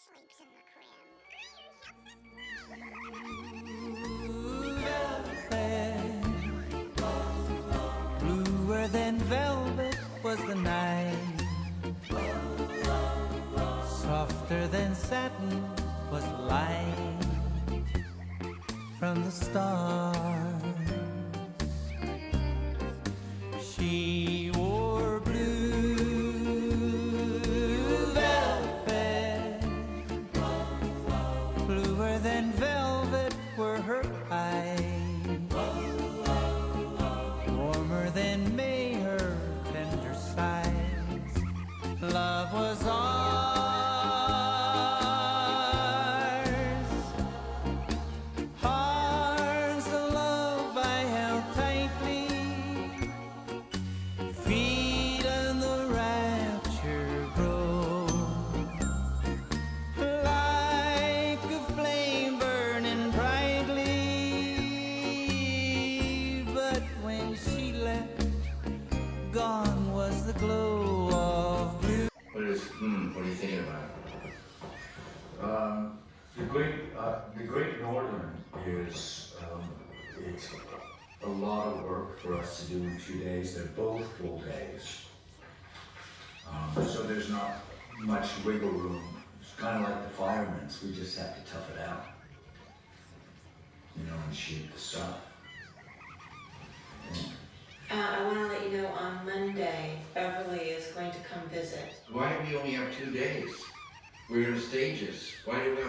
sleeps in the crib. Bluer than velvet was the night, softer than satin was the light from the stars. She wore blue velvet, bluer than velvet were her eyes, warmer than May her tender sighs. Love was ours, ours the love I held tightly, feeling the rapture grow, like a flame burning brightly. But when she left, gone was the glow of blue. What are you thinking about? The Great Northern is, it's a lot of work for us to do in 2 days. They're both full days. So there's not much wiggle room. It's kind of like the firemen's. We just have to tough it out, and shoot the stuff. I want to let you know on Monday, Beverly is going to come visit. Why do we only have 2 days? We're in stages. Why do we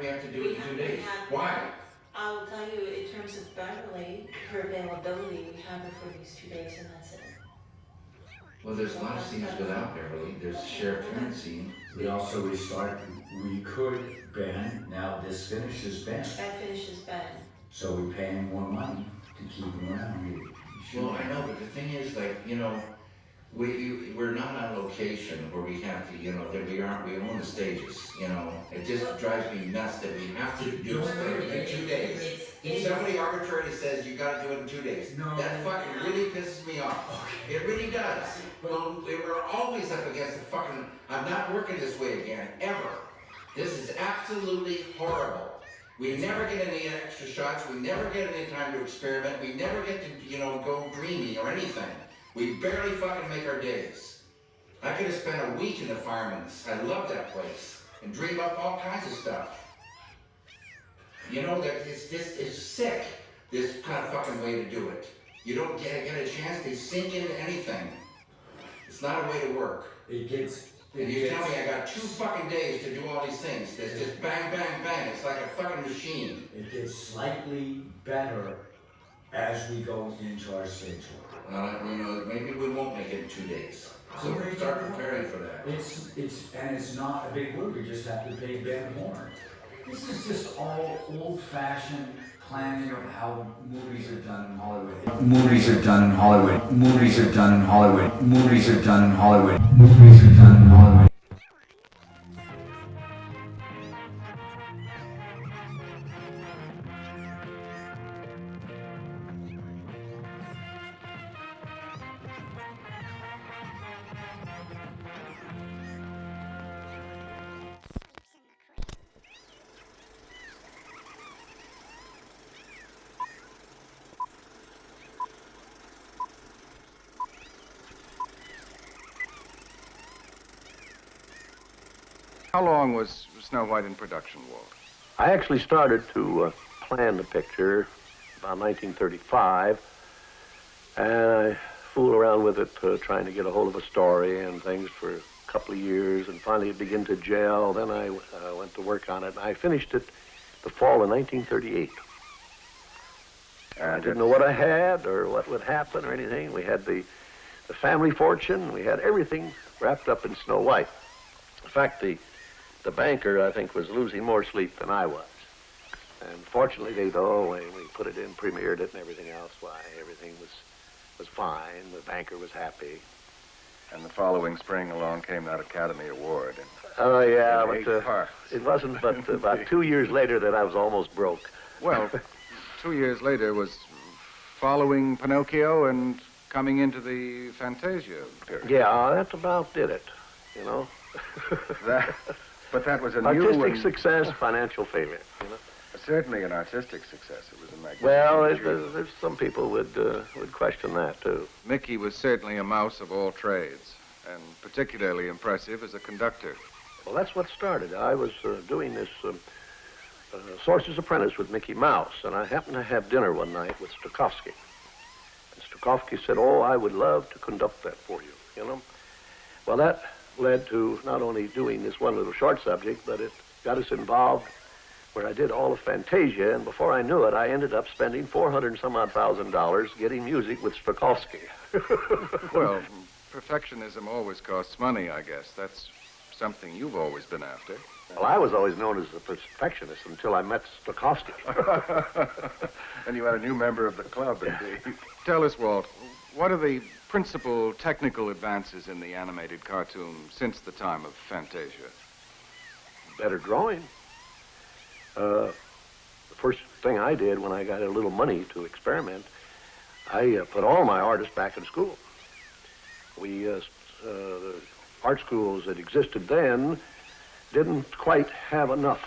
have to do it in 2 days? Why? I'll tell you, in terms of Beverly, her availability, we have her for these 2 days and that's it. Well, there's a lot of scenes without Beverly. There's Sheriff Turner scene. We could Ben, now this finishes Ben. That finishes Ben. So we pay him more money to keep him around. Well, I know, but the thing is, we're not on location where we have to, that we own the stages, It just drives me nuts that we have to do stuff in 2 days. Somebody arbitrarily says you gotta do it in 2 days. No. That fucking really pisses me off. It really does. Well, we're always up against the fucking, I'm not working this way again, ever. This is absolutely horrible. We never get any extra shots, we never get any time to experiment, we never get to, go dreamy or anything. We barely fucking make our days. I could have spent a week in the Fireman's. I love that place. And dream up all kinds of stuff. That it's sick, this kind of fucking way to do it. You don't get a chance to sink into anything. It's not a way to work. And you tell me I got 2 fucking days to do all these things. It's just bang, bang, bang. It's like a fucking machine. It gets slightly better as we go into our schedule. Maybe we won't make it in 2 days. So we'll start preparing for that. It's not a big word. We just have to pay Ben Horn. This is just all old-fashioned planning of how movies are done in Hollywood. Movies are done in Hollywood. Movies are done in Hollywood. Movies are done in Hollywood. Movies are done in Hollywood. How long was Snow White in production, Walt? I actually started to plan the picture about 1935, and I fooled around with it, trying to get a hold of a story and things for a couple of years, and finally it began to gel. Then I went to work on it, and I finished it the fall of 1938. I didn't know what I had or what would happen or anything. We had the family fortune. We had everything wrapped up in Snow White. In fact, the banker, I think, was losing more sleep than I was. And fortunately, we put it in, premiered it and everything else. Why, everything was fine. The banker was happy. And the following spring along came that Academy Award. Oh, yeah, in but it wasn't but about 2 years later that I was almost broke. Well, 2 years later was following Pinocchio and coming into the Fantasia period. Yeah, that's about did it, That But that was a new Artistic and success, financial failure, you know. certainly an artistic success. It was a magnificent Well, achievement. there's some people would question that, too. Mickey was certainly a mouse of all trades, and particularly impressive as a conductor. Well, that's what started. I was doing this Sorcerer's Apprentice with Mickey Mouse, and I happened to have dinner one night with Stokowski. And Stokowski said, "Oh, I would love to conduct that for you," you know. Well, that led to not only doing this one little short subject, but it got us involved where I did all of Fantasia, and before I knew it, I ended up spending $400 and some odd thousand getting music with Stokowski. Well, perfectionism always costs money, I guess. That's something you've always been after. Well, I was always known as a perfectionist until I met Stokowski. And you had a new member of the club, indeed. Tell us, Walt, what are the principal technical advances in the animated cartoon since the time of Fantasia? Better drawing. The first thing I did when I got a little money to experiment, I put all my artists back in school. The art schools that existed then didn't quite have enough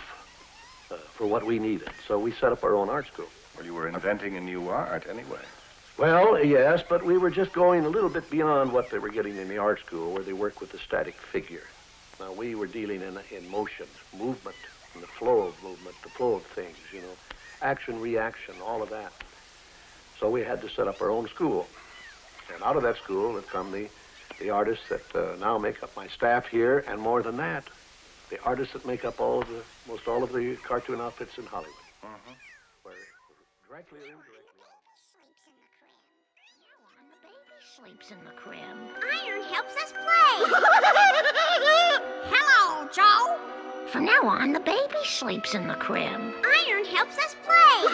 for what we needed, so we set up our own art school. Well, you were inventing a new art, anyway. Well, yes, but we were just going a little bit beyond what they were getting in the art school, where they work with the static figure. Now, we were dealing in motion, movement, and the flow of movement, the flow of things, you know, action, reaction, all of that. So we had to set up our own school. And out of that school have come the artists that now make up my staff here, and more than that, the artists that make up most all of the cartoon outfits in Hollywood. Where directly or indirectly. Sleeps in the crib. Iron helps us play. Hello, Joe. From now on, the baby sleeps in the crib. Iron helps us play.